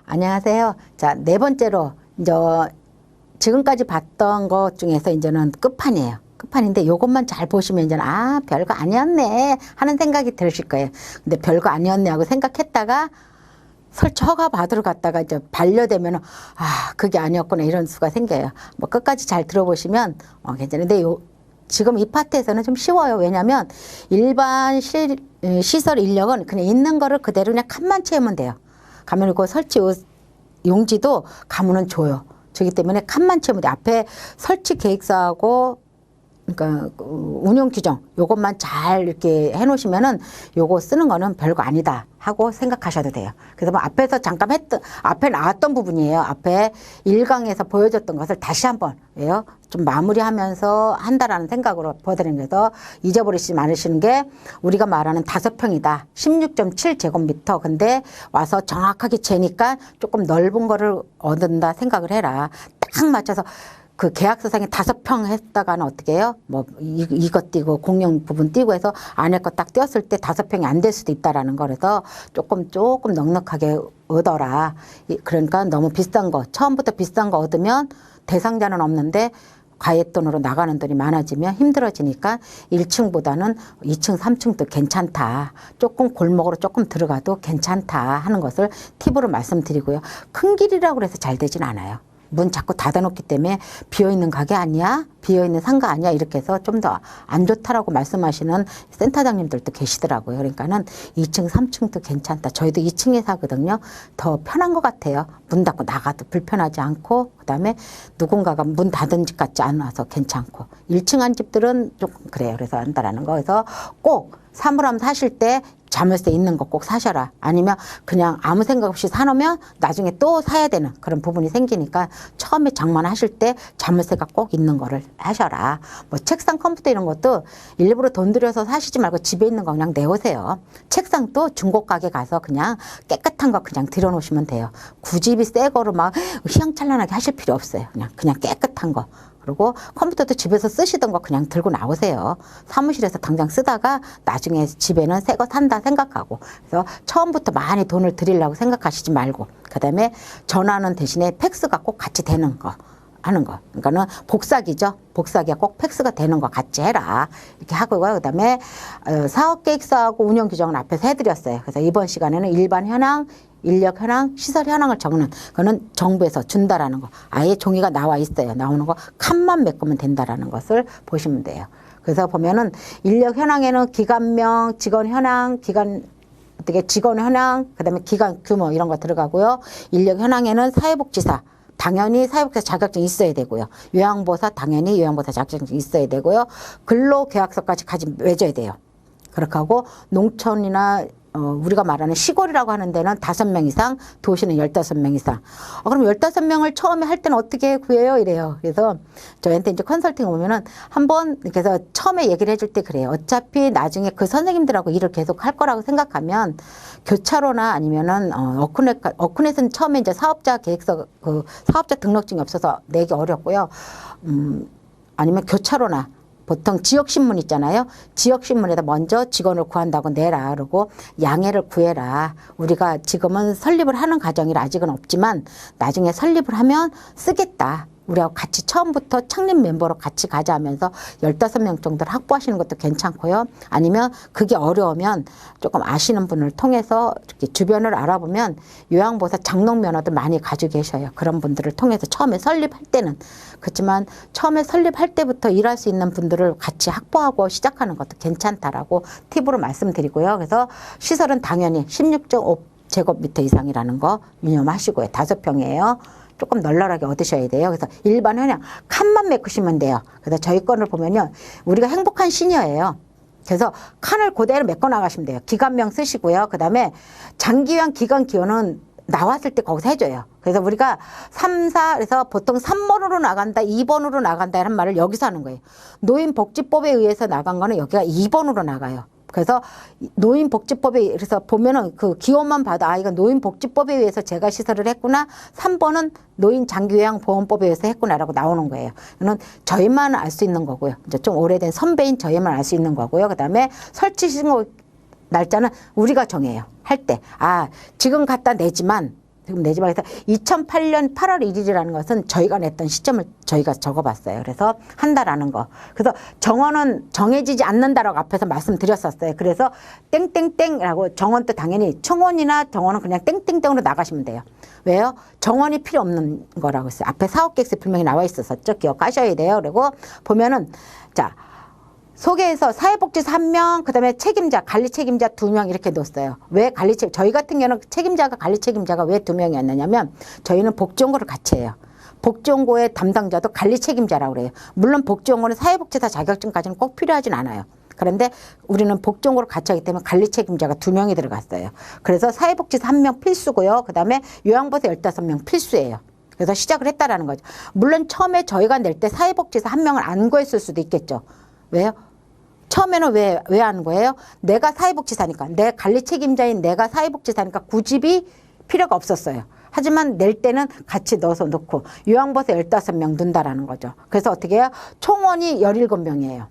안녕하세요. 자, 네 번째로 이제 지금까지 봤던 것 중에서 이제는 끝판이에요. 끝판인데 요것만 잘 보시면 이제는 별거 아니었네 하는 생각이 들으실 거예요. 근데 별거 아니었네 하고 생각했다가 설치 허가 받으러 갔다가 이제 반려되면 그게 아니었구나 이런 수가 생겨요. 뭐 끝까지 잘 들어보시면 괜찮은데 지금 이 파트에서는 좀 쉬워요. 왜냐하면 일반 시설 인력은 그냥 있는 거를 그대로 그냥 칸만 채우면 돼요. 가면이고 설치 용지도 가면은 줘요. 저기 때문에 칸만 채우면 돼. 앞에 설치 계획서하고 그러니까 운영 규정 요것만 잘 이렇게 해놓으시면은 요거 쓰는 거는 별거 아니다 하고 생각하셔도 돼요. 그래서 뭐 앞에서 잠깐 앞에 나왔던 부분이에요. 앞에 1강에서 보여줬던 것을 다시 한번 좀 마무리하면서 한다라는 생각으로 보여드리는 거죠. 잊어버리시지 않으시는 게 우리가 말하는 5평이다. 16.7제곱미터. 근데 와서 정확하게 재니까 조금 넓은 거를 얻는다 생각을 해라. 딱 맞춰서 그 계약서상에 5평 했다가는 어떻게 해요? 뭐 이것 띄고 공용 부분 띄고 해서 안에 거 딱 띄었을 때 5평이 안 될 수도 있다라는 거라서 조금 넉넉하게 얻어라. 그러니까 너무 비싼 거 처음부터 비싼 거 얻으면 대상자는 없는데 과외돈으로 나가는 돈이 많아지면 힘들어지니까 1층보다는 2층, 3층도 괜찮다. 조금 골목으로 조금 들어가도 괜찮다 하는 것을 팁으로 말씀드리고요. 큰 길이라고 해서 잘 되진 않아요. 문 자꾸 닫아놓기 때문에 비어있는 가게 아니야? 비어있는 상가 아니야? 이렇게 해서 좀 더 안 좋다라고 말씀하시는 센터장님들도 계시더라고요. 그러니까는 2층, 3층도 괜찮다. 저희도 2층에 사거든요. 더 편한 것 같아요. 문 닫고 나가도 불편하지 않고 그다음에 누군가가 문 닫은 집 같지 않아서 괜찮고 1층 한 집들은 조금 그래요. 그래서 한다라는 거. 그래서 꼭 사물함 사실 때 자물쇠 있는 거 꼭 사셔라. 아니면 그냥 아무 생각 없이 사놓으면 나중에 또 사야 되는 그런 부분이 생기니까 처음에 장만하실 때 자물쇠가 꼭 있는 거를 하셔라. 뭐 책상 컴퓨터 이런 것도 일부러 돈 들여서 사시지 말고 집에 있는 거 그냥 내오세요. 책상도 중고 가게 가서 그냥 깨끗한 거 그냥 들여놓으시면 돼요. 굳이 새 거로 막 휘황찬란하게 하실 필요 없어요. 그냥 깨끗한 거. 그리고 컴퓨터도 집에서 쓰시던 거 그냥 들고 나오세요. 사무실에서 당장 쓰다가 나중에 집에는 새 거 산다 생각하고. 그래서 처음부터 많이 돈을 들이려고 생각하시지 말고. 그다음에 전화는 대신에 팩스가 꼭 같이 되는 거 하는 거. 그러니까는 복사기죠. 복사기가 꼭 팩스가 되는 거 같이 해라. 이렇게 하고요. 그다음에 사업계획서하고 운영규정은 앞에서 해드렸어요. 그래서 이번 시간에는 일반 현황, 인력 현황, 시설 현황을 적는 거는 정부에서 준다라는 거. 아예 종이가 나와 있어요. 나오는 거 칸만 메꾸면 된다라는 것을 보시면 돼요. 그래서 보면은 인력 현황에는 기관명, 직원 현황, 직원 현황, 그다음에 기관 규모 이런 거 들어가고요. 인력 현황에는 사회복지사 당연히 사회복지사 자격증이 있어야 되고요. 요양보호사 당연히 요양보호사 자격증이 있어야 되고요. 근로계약서까지 맺어야 돼요. 그렇게 하고 농촌이나 우리가 말하는 시골이라고 하는 데는 5명 이상, 도시는 15명 이상. 그럼 15명을 처음에 할 때는 어떻게 구해요? 이래요. 그래서 저희한테 이제 컨설팅 오면은 한번 그래서 처음에 얘기를 해줄 때 그래요. 어차피 나중에 그 선생님들하고 일을 계속 할 거라고 생각하면 교차로나 아니면은 어쿠넷은 처음에 이제 사업자 계획서 사업자 등록증이 없어서 내기 어렵고요. 아니면 교차로나 보통 지역신문 있잖아요. 지역신문에다 먼저 직원을 구한다고 내라. 그러고 양해를 구해라. 우리가 지금은 설립을 하는 과정이라 아직은 없지만 나중에 설립을 하면 쓰겠다. 우리하고 같이 처음부터 창립 멤버로 같이 가자 하면서 15명 정도를 확보하시는 것도 괜찮고요. 아니면 그게 어려우면 조금 아시는 분을 통해서 이렇게 주변을 알아보면 요양보호사 장롱면허도 많이 가지고 계셔요. 그런 분들을 통해서 처음에 설립할 때는. 그렇지만 처음에 설립할 때부터 일할 수 있는 분들을 같이 확보하고 시작하는 것도 괜찮다라고 팁으로 말씀드리고요. 그래서 시설은 당연히 16.5제곱미터 이상이라는 거 유념하시고요. 5평이에요. 조금 널널하게 얻으셔야 돼요. 그래서 일반 현황 칸만 메꾸시면 돼요. 그래서 저희 건을 보면요. 우리가 행복한 시니어예요. 그래서 칸을 그대로 메꿔 나가시면 돼요. 기관명 쓰시고요. 그 다음에 장기요양 기관 기호는 나왔을 때 거기서 해줘요. 그래서 우리가 3, 4, 그래서 보통 3번으로 나간다, 2번으로 나간다 이런 말을 여기서 하는 거예요. 노인복지법에 의해서 나간 거는 여기가 2번으로 나가요. 그래서 노인복지법에 그래서 보면은 그 기호만 봐도 이거 노인복지법에 의해서 제가 시설을 했구나. 3번은 노인장기요양보험법에 의해서 했구나라고 나오는 거예요. 이거는 저희만 알 수 있는 거고요. 이제 좀 오래된 선배인 저희만 알 수 있는 거고요. 그다음에 설치 신고 날짜는 우리가 정해요. 할 때. 지금 갖다 내지만 지금 내지 말해서 2008년 8월 1일이라는 것은 저희가 냈던 시점을 저희가 적어봤어요. 그래서 한다라는 거. 그래서 정원은 정해지지 않는다라고 앞에서 말씀드렸었어요. 그래서 땡땡땡이라고 정원도 당연히 청원이나 정원은 그냥 땡땡땡으로 나가시면 돼요. 왜요? 정원이 필요 없는 거라고 했어요. 앞에 사업계획서에 분명히 나와 있었었죠. 기억하셔야 돼요. 그리고 보면은 자. 소개해서 사회복지사 1명, 그 다음에 책임자, 관리 책임자 2명 이렇게 놓았어요. 왜 저희 같은 경우는 책임자가 관리 책임자가 왜 2명이었느냐면 저희는 복지연구를 같이 해요. 복지연구의 담당자도 관리 책임자라고 그래요. 물론 복지연구는 사회복지사 자격증까지는 꼭 필요하진 않아요. 그런데 우리는 복지연구를 같이 하기 때문에 관리 책임자가 2명이 들어갔어요. 그래서 사회복지사 1명 필수고요. 그 다음에 요양보호사 15명 필수예요. 그래서 시작을 했다라는 거죠. 물론 처음에 저희가 낼 때 사회복지사 1명을 안 구했을 수도 있겠죠. 왜요? 처음에는 왜 하는 거예요? 내가 사회복지사니까, 내 관리 책임자인 내가 사회복지사니까 구집이 필요가 없었어요. 하지만 낼 때는 같이 넣어서 놓고 요양보호사 15명 넣는다라는 거죠. 그래서 어떻게 해요? 총원이 17명이에요.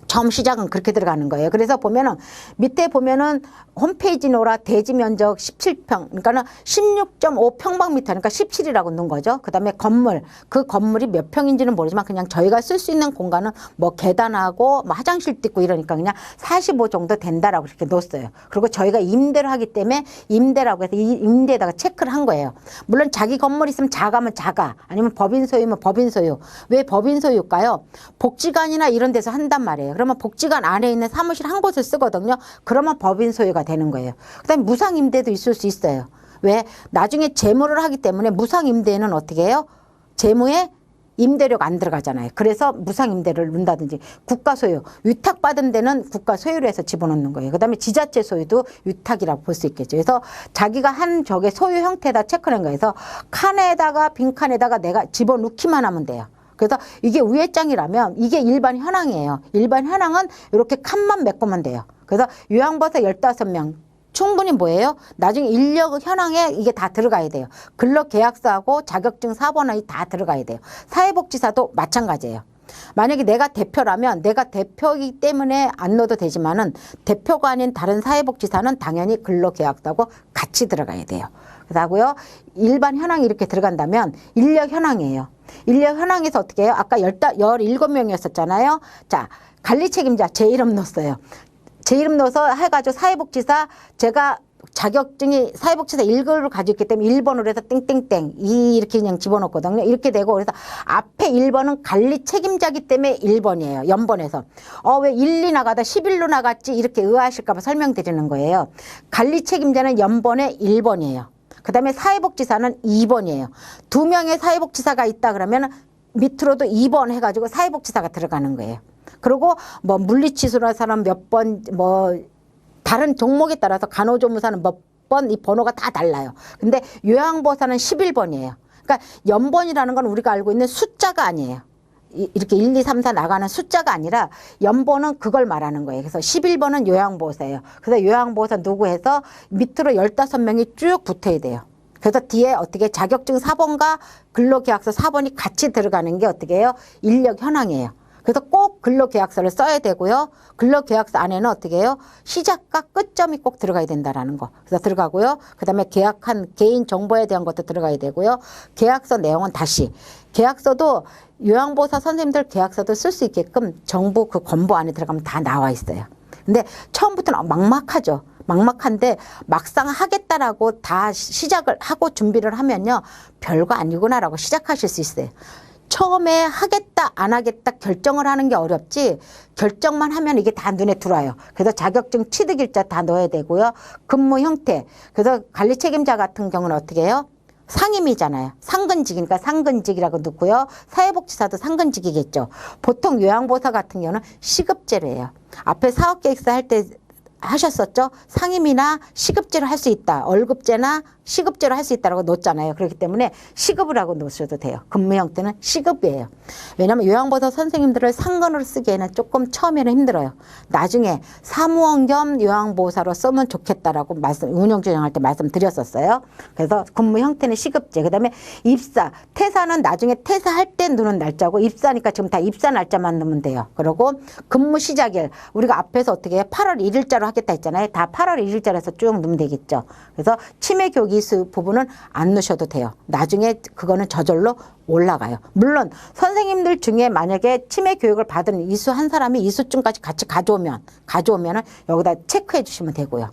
처음 시작은 그렇게 들어가는 거예요. 그래서 보면은 밑에 보면은 홈페이지 노라 대지 면적 17평, 그러니까는 16.5평방미터, 그러니까 17이라고 넣은 거죠. 그 다음에 건물, 그 건물이 몇 평인지는 모르지만 그냥 저희가 쓸 수 있는 공간은 뭐 계단하고 뭐 화장실도 있고 이러니까 그냥 45 정도 된다라고 이렇게 넣었어요. 그리고 저희가 임대를 하기 때문에 임대라고 해서 이 임대에다가 체크를 한 거예요. 물론 자기 건물 있으면 자가면 자가, 아니면 법인 소유면 법인 소유. 왜 법인 소유일까요? 복지관이나 이런 데서 한단 말이에요. 그러면 복지관 안에 있는 사무실 한 곳을 쓰거든요. 그러면 법인 소유가 되는 거예요. 그 다음에 무상임대도 있을 수 있어요. 왜? 나중에 재무를 하기 때문에 무상임대는 어떻게 해요? 재무에 임대료가 안 들어가잖아요. 그래서 무상임대를 넣는다든지 국가소유, 위탁받은 데는 국가소유로 해서 집어넣는 거예요. 그 다음에 지자체 소유도 위탁이라고 볼 수 있겠죠. 그래서 자기가 한 저게 소유 형태에다 체크하는 거예요. 그래서 칸에다가 빈칸에다가 내가 집어넣기만 하면 돼요. 그래서 이게 우회장이라면 이게 일반 현황이에요. 일반 현황은 이렇게 칸만 메꾸면 돼요. 그래서 요양보호사 15명 충분히 뭐예요? 나중에 인력 현황에 이게 다 들어가야 돼요. 근로계약서하고 자격증 사본이 다 들어가야 돼요. 사회복지사도 마찬가지예요. 만약에 내가 대표라면 내가 대표이기 때문에 안 넣어도 되지만은 대표가 아닌 다른 사회복지사는 당연히 근로계약서하고 같이 들어가야 돼요. 그래서 하고요. 일반 현황이 이렇게 들어간다면 인력 현황이에요. 인력 현황에서 어떻게 해요? 아까 17명이었었잖아요. 자, 관리 책임자 제 이름 넣었어요. 제 이름 넣어서 해가지고 사회복지사 제가 자격증이 사회복지사 1급을 가지고 있기 때문에 1번으로 해서 땡땡땡 이렇게 그냥 집어넣거든요. 이렇게 되고 그래서 앞에 1번은 관리 책임자기 때문에 1번이에요. 연번에서. 왜 1, 2 나가다 11로 나갔지 이렇게 의아하실까 봐 설명드리는 거예요. 관리 책임자는 연번에 1번이에요. 그 다음에 사회복지사는 2번이에요. 2명의 사회복지사가 있다 그러면 밑으로도 2번 해가지고 사회복지사가 들어가는 거예요. 그리고 뭐 물리치수라는 사람 몇 번, 뭐 다른 종목에 따라서 간호조무사는 몇 번 이 번호가 다 달라요. 근데 요양보호사는 11번이에요. 그러니까 연번이라는 건 우리가 알고 있는 숫자가 아니에요. 이렇게 1, 2, 3, 4 나가는 숫자가 아니라 연번은 그걸 말하는 거예요. 그래서 11번은 요양보호사예요. 그래서 요양보호사 누구 해서 밑으로 15명이 쭉 붙어야 돼요. 그래서 뒤에 어떻게 자격증 4번과 근로계약서 4번이 같이 들어가는 게 어떻게 해요? 인력 현황이에요. 그래서 꼭 근로계약서를 써야 되고요. 근로계약서 안에는 어떻게 해요? 시작과 끝점이 꼭 들어가야 된다라는 거. 그래서 들어가고요. 그 다음에 계약한 개인 정보에 대한 것도 들어가야 되고요. 계약서 내용은 다시. 계약서도 요양보호사 선생님들 계약서도 쓸 수 있게끔 정부 그 건보 안에 들어가면 다 나와 있어요. 근데 처음부터는 막막하죠. 막막한데 막상 하겠다라고 다 시작을 하고 준비를 하면요. 별거 아니구나라고 시작하실 수 있어요. 처음에 하겠다 안 하겠다 결정을 하는 게 어렵지 결정만 하면 이게 다 눈에 들어와요. 그래서 자격증 취득일자 다 넣어야 되고요. 근무 형태. 그래서 관리 책임자 같은 경우는 어떻게 해요? 상임이잖아요. 상근직이니까 상근직이라고 넣고요. 사회복지사도 상근직이겠죠. 보통 요양보호사 같은 경우는 시급제로 해요. 앞에 사업계획서 할 때 하셨었죠? 상임이나 시급제로 할 수 있다. 월급제나 시급제로 할 수 있다라고 놓잖아요. 그렇기 때문에 시급을 하고 놓으셔도 돼요. 근무 형태는 시급이에요. 왜냐하면 요양보호사 선생님들을 상근으로 쓰기에는 조금 처음에는 힘들어요. 나중에 사무원 겸 요양보호사로 쓰면 좋겠다라고 운영진행할 때 말씀드렸었어요. 그래서 근무 형태는 시급제. 그 다음에 입사. 퇴사는 나중에 퇴사할 때 넣는 날짜고 입사니까 지금 다 입사 날짜만 넣으면 돼요. 그리고 근무 시작일. 우리가 앞에서 어떻게 해요? 8월 1일자로 하겠다 했잖아요. 다 8월 1일자라서 쭉 넣으면 되겠죠. 그래서 치매 교육 이수 부분은 안 넣으셔도 돼요. 나중에 그거는 저절로 올라가요. 물론 선생님들 중에 만약에 치매 교육을 받은 이수한 사람이 이수증까지 같이 가져오면은 여기다 체크해 주시면 되고요.